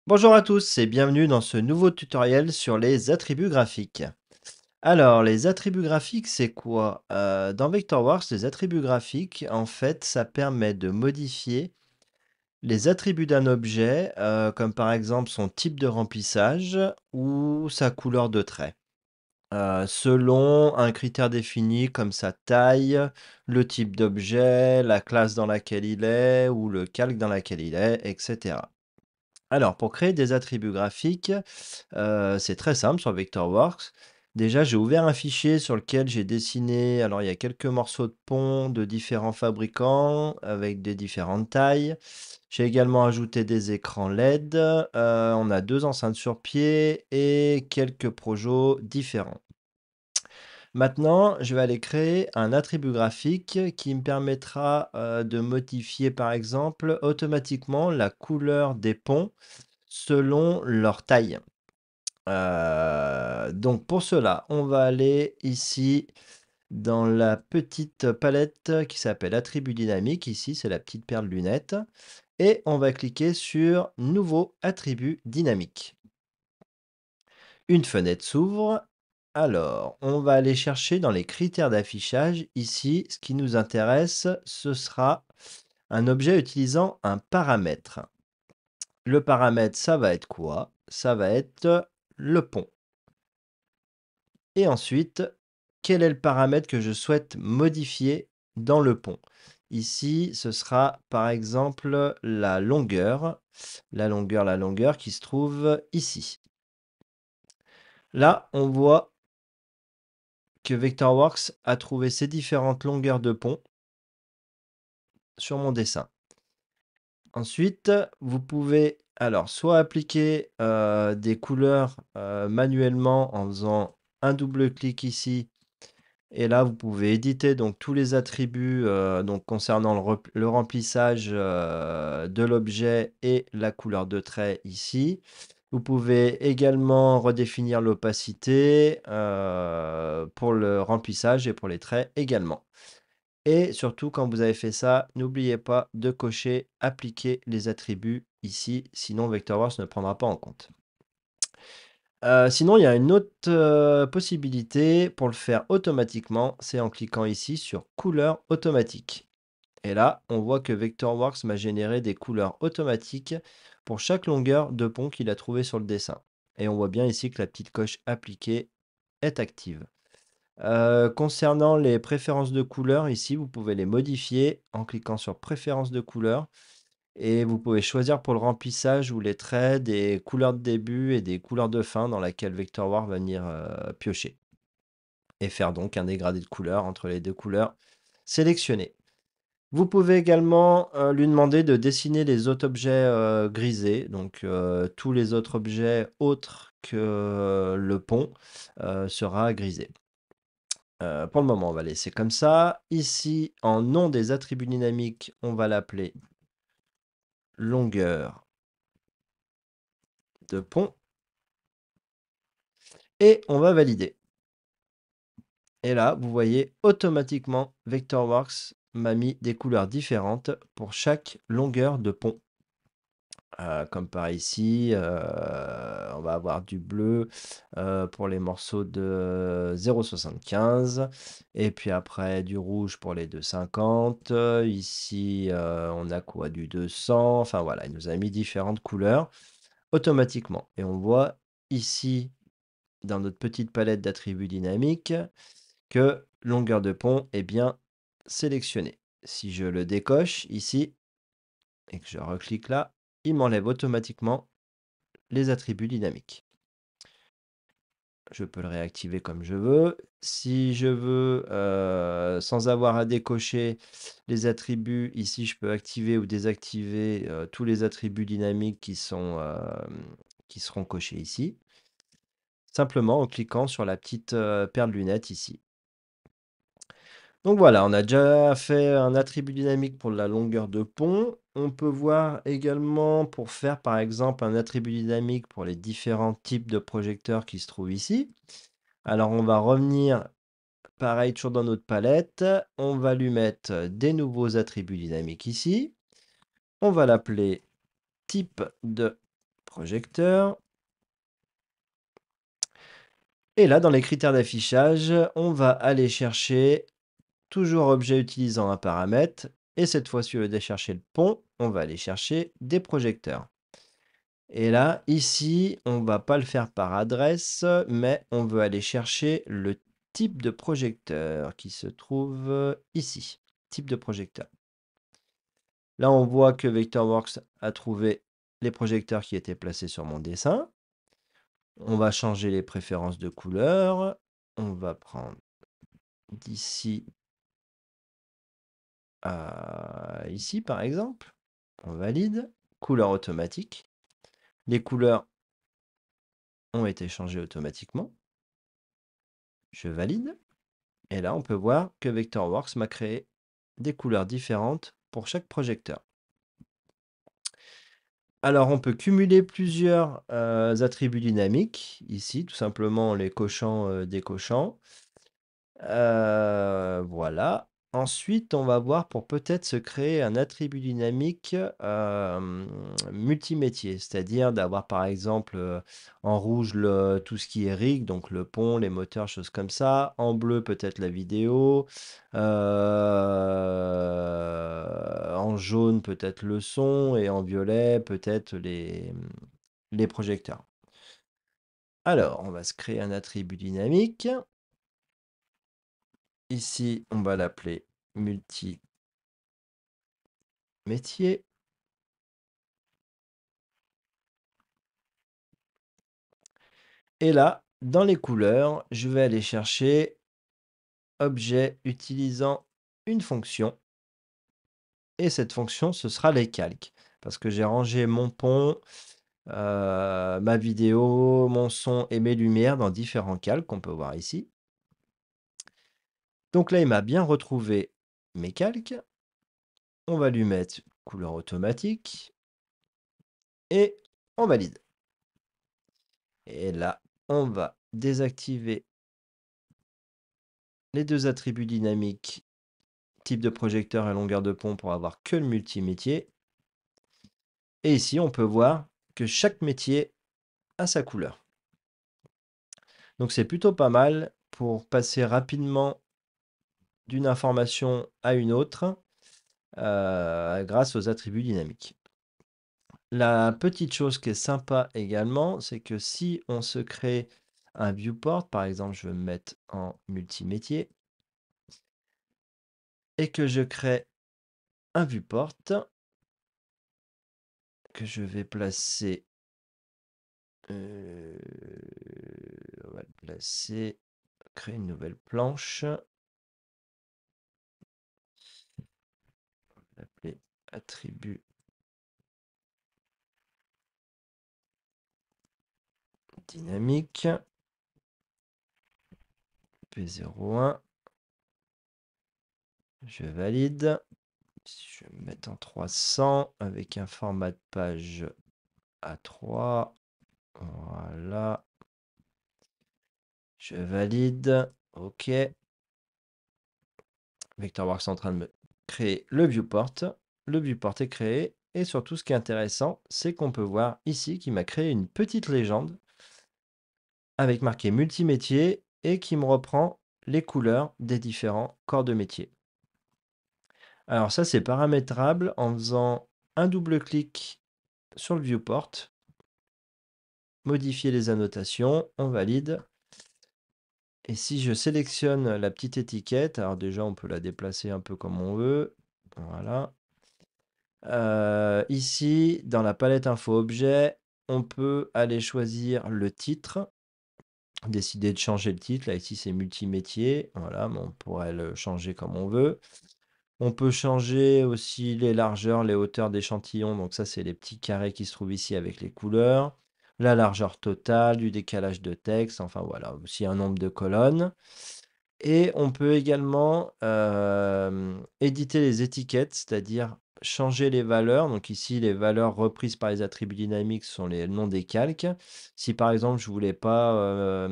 Bonjour à tous et bienvenue dans ce nouveau tutoriel sur les attributs graphiques. Alors, les attributs graphiques, c'est quoi? Dans Vectorworks, les attributs graphiques, en fait, ça permet de modifier les attributs d'un objet, comme par exemple son type de remplissage ou sa couleur de trait, selon un critère défini comme sa taille, le type d'objet, la classe dans laquelle il est ou le calque dans laquelle il est, etc. Alors, pour créer des attributs graphiques, c'est très simple sur Vectorworks. Déjà, j'ai ouvert un fichier sur lequel j'ai dessiné, alors il y a quelques morceaux de pont de différents fabricants avec des différentes tailles. J'ai également ajouté des écrans LED, on a 2 enceintes sur pied et quelques projets différents. Maintenant, je vais aller créer un attribut graphique qui me permettra, de modifier, par exemple, automatiquement la couleur des ponts selon leur taille. Donc pour cela, on va aller ici dans la petite palette qui s'appelle attributs dynamiques. Ici, c'est la petite paire de lunettes et on va cliquer sur nouveau attribut dynamique. Une fenêtre s'ouvre. Alors, on va aller chercher dans les critères d'affichage. Ici, ce qui nous intéresse, ce sera un objet utilisant un paramètre. Le paramètre, ça va être quoi? Ça va être le pont. Et ensuite, quel est le paramètre que je souhaite modifier dans le pont? Ici, ce sera par exemple la longueur qui se trouve ici. Là, on voit que Vectorworks a trouvé ces différentes longueurs de pont sur mon dessin. Ensuite, vous pouvez alors soit appliquer des couleurs manuellement en faisant un double clic ici. Et là, vous pouvez éditer donc tous les attributs donc concernant le remplissage de l'objet et la couleur de trait ici. Vous pouvez également redéfinir l'opacité pour le remplissage et pour les traits également. Et surtout, quand vous avez fait ça, n'oubliez pas de cocher appliquer les attributs ici, sinon Vectorworks ne prendra pas en compte. Sinon, il y a une autre, possibilité pour le faire automatiquement, c'est en cliquant ici sur couleurs automatiques. Et là, on voit que Vectorworks m'a généré des couleurs automatiques pour chaque longueur de pont qu'il a trouvé sur le dessin. Et on voit bien ici que la petite coche appliquer est active. Concernant les préférences de couleurs, ici, vous pouvez les modifier en cliquant sur préférences de couleurs. Et vous pouvez choisir pour le remplissage ou les traits des couleurs de début et des couleurs de fin dans laquelle Vectorworks va venir piocher. Et faire donc un dégradé de couleurs entre les deux couleurs sélectionnées. Vous pouvez également lui demander de dessiner les autres objets grisés, donc tous les autres objets autres que le pont sera grisé. Pour le moment, on va laisser comme ça. Ici, en nom des attributs dynamiques, on va l'appeler longueur de pont. Et on va valider. Et là, vous voyez automatiquement Vectorworks m'a mis des couleurs différentes pour chaque longueur de pont. Comme par ici, on va avoir du bleu pour les morceaux de 0,75 et puis après du rouge pour les 2,50. Ici, on a quoi? Du 200. Enfin voilà, il nous a mis différentes couleurs automatiquement. Et on voit ici, dans notre petite palette d'attributs dynamiques, que longueur de pont est bien sélectionnée. Si je le décoche ici et que je reclique là, il m'enlève automatiquement les attributs dynamiques. Je peux le réactiver comme je veux. Si je veux, sans avoir à décocher les attributs, ici je peux activer ou désactiver tous les attributs dynamiques qui seront cochés ici. Simplement en cliquant sur la petite paire de lunettes ici. Donc voilà, on a déjà fait un attribut dynamique pour la longueur de pont. On peut voir également pour faire par exemple un attribut dynamique pour les différents types de projecteurs qui se trouvent ici. Alors on va revenir, pareil, toujours dans notre palette. On va lui mettre des nouveaux attributs dynamiques ici. On va l'appeler type de projecteur. Et là, dans les critères d'affichage, on va aller chercher toujours objet utilisant un paramètre. Et cette fois-ci, au lieu de chercher le pont, on va aller chercher des projecteurs. Et là, ici, on va pas le faire par adresse, mais on veut aller chercher le type de projecteur qui se trouve ici. Type de projecteur. Là, on voit que Vectorworks a trouvé les projecteurs qui étaient placés sur mon dessin. On va changer les préférences de couleur. On va prendre d'ici à ici, par exemple. On valide. Couleur automatique. Les couleurs ont été changées automatiquement. Je valide. Et là, on peut voir que Vectorworks m'a créé des couleurs différentes pour chaque projecteur. Alors, on peut cumuler plusieurs attributs dynamiques, ici, tout simplement en les cochant, décochant. Voilà. Ensuite, on va voir pour peut-être se créer un attribut dynamique multimétier, c'est-à-dire d'avoir par exemple en rouge tout ce qui est rig, donc le pont, les moteurs, choses comme ça. En bleu, peut-être la vidéo. En jaune, peut-être le son. Et en violet, peut-être les projecteurs. Alors, on va se créer un attribut dynamique. Ici, on va l'appeler multimétier. Et là, dans les couleurs, je vais aller chercher objet utilisant une fonction. Et cette fonction, ce sera les calques. Parce que j'ai rangé mon pont, ma vidéo, mon son et mes lumières dans différents calques qu'on peut voir ici. Donc là, il m'a bien retrouvé mes calques. On va lui mettre couleur automatique. Et on valide. Et là, on va désactiver les deux attributs dynamiques, type de projecteur et longueur de pont pour avoir que le multimétier. Et ici, on peut voir que chaque métier a sa couleur. Donc c'est plutôt pas mal pour passer rapidement d'une information à une autre grâce aux attributs dynamiques. La petite chose qui est sympa également, c'est que si on se crée un viewport, par exemple, je vais me mettre en multimétier, et que je crée un viewport que je vais placer, on va le placer, créer une nouvelle planche, on va l'appeler attribut dynamique P01. Je valide. Je vais me mettre en 300 avec un format de page A3. Voilà. Je valide. OK. Vectorworks est en train de me créer le viewport. Le viewport est créé. Et surtout, ce qui est intéressant, c'est qu'on peut voir ici qu'il m'a créé une petite légende avec marqué multimétier et qui me reprend les couleurs des différents corps de métier. Alors ça, c'est paramétrable en faisant un double clic sur le viewport, modifier les annotations, on valide. Et si je sélectionne la petite étiquette, alors déjà on peut la déplacer un peu comme on veut. Voilà. Ici, dans la palette info objet, on peut aller choisir le titre, décider de changer le titre. Là, ici, c'est multimétier. Voilà, mais on pourrait le changer comme on veut. On peut changer aussi les largeurs, les hauteurs d'échantillons. Donc ça, c'est les petits carrés qui se trouvent ici avec les couleurs. La largeur totale, du décalage de texte. Enfin voilà, aussi un nombre de colonnes. Et on peut également éditer les étiquettes, c'est-à-dire changer les valeurs. Donc ici, les valeurs reprises par les attributs dynamiques sont les noms des calques. Si par exemple, je voulais pas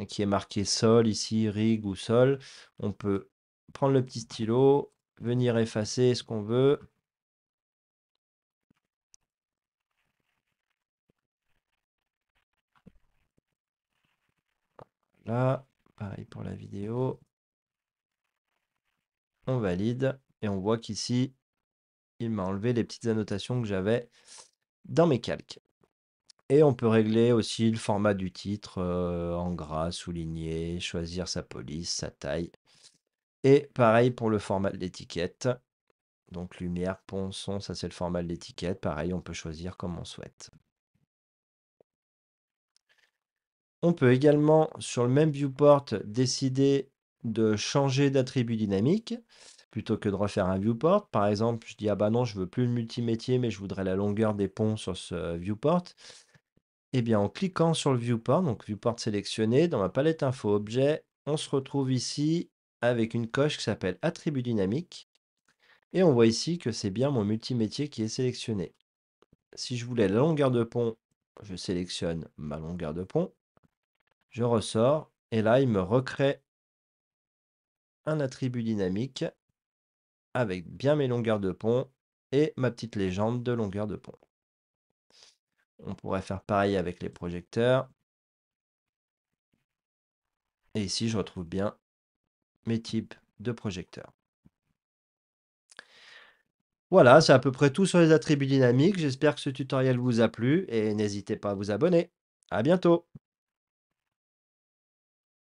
qu'il y ait marqué sol ici, rig ou sol, on peut prendre le petit stylo, venir effacer ce qu'on veut. Là, pareil pour la vidéo. On valide et on voit qu'ici, il m'a enlevé les petites annotations que j'avais dans mes calques. Et on peut régler aussi le format du titre en gras, souligné, choisir sa police, sa taille. Et pareil pour le format de l'étiquette. Donc lumière, pont, son, ça c'est le format de l'étiquette. Pareil, on peut choisir comme on souhaite. On peut également, sur le même viewport, décider de changer d'attribut dynamique plutôt que de refaire un viewport. Par exemple, je dis, ah bah non, je veux plus le multimétier, mais je voudrais la longueur des ponts sur ce viewport. Eh bien, en cliquant sur le viewport, donc viewport sélectionné, dans ma palette info objet, on se retrouve ici avec une coche qui s'appelle attribut dynamique. Et on voit ici que c'est bien mon multimétier qui est sélectionné. Si je voulais la longueur de pont, je sélectionne ma longueur de pont. Je ressors et là, il me recrée un attribut dynamique avec bien mes longueurs de pont et ma petite légende de longueur de pont. On pourrait faire pareil avec les projecteurs. Et ici, je retrouve bien mes types de projecteurs. Voilà, c'est à peu près tout sur les attributs dynamiques. J'espère que ce tutoriel vous a plu et n'hésitez pas à vous abonner. À bientôt!